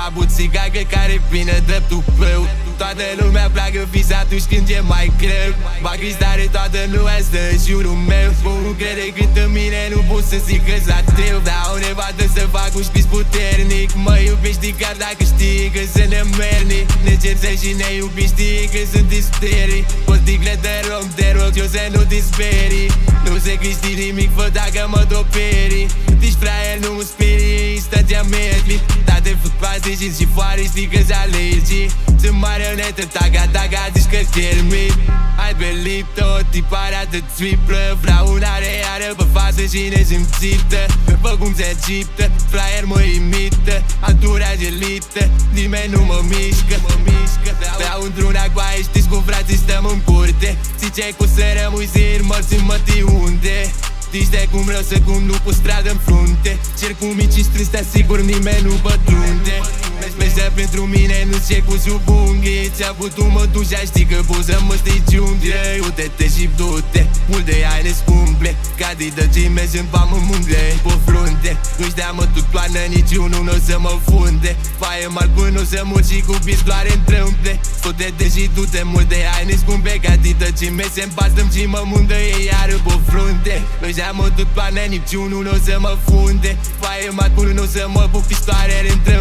Abuțica care plină de tupeu. Toată lumea pleacă vis atunci când e mai greu. Bag cristare toată lumea stă în jurul meu. Nu crede cât în mine, nu pot să zic că s-a treu. Dar o nevastă să fac un șpiț puternic. Mă iubești chiar dacă știi că sunt nemernic. Ne cerțe și ne iubi, știi că sunt isterii. O sticle de rom, te rog eu să nu te sperii. Nu se câști nimic, fă dacă mă doperi. Ești fraier, nu mă sperii, instanția mergli. Dar te făc paze și foare, știi că-s alergii. Sunt marionetă, taga, zici că termin. Ai belit tot tiparea de triplă. Vreau una reală pe față și nesimțită. După cum se agiptă, fraier mă imită. Altura gelită, nimeni nu mă mișcă. Vreau într-una cu aia, știți cu frații stăm în curte. Ziceai că o să rămâi zi, morți în mătii unde. Știi de cum vreau să cum nu cu stradă în frunte. Cer cu mici strâns, te asigur nimeni nu pătrunde. Mergi pentru mine, nu ce cu sub unghii. Ți-a putut mă duci, știi că poți să mă stici unde. Uite-te și du-te, multe haine scumple. Cadii de cei mergi în pam în mungle. Pe frunte, ăștia mă tot toarnă, niciunul n-o să mă funde. Faie mari până o să mor și cu pistoare în trâmple. Uite-te și du-te, multe haine scumple. Cadii de cei mergi în pastăm și mă mundă ei iară pe frunte. Ăștia mă tot toarnă, niciunul n-o să mă funde. Faie mari până o să mă cu pistoare în trâmple.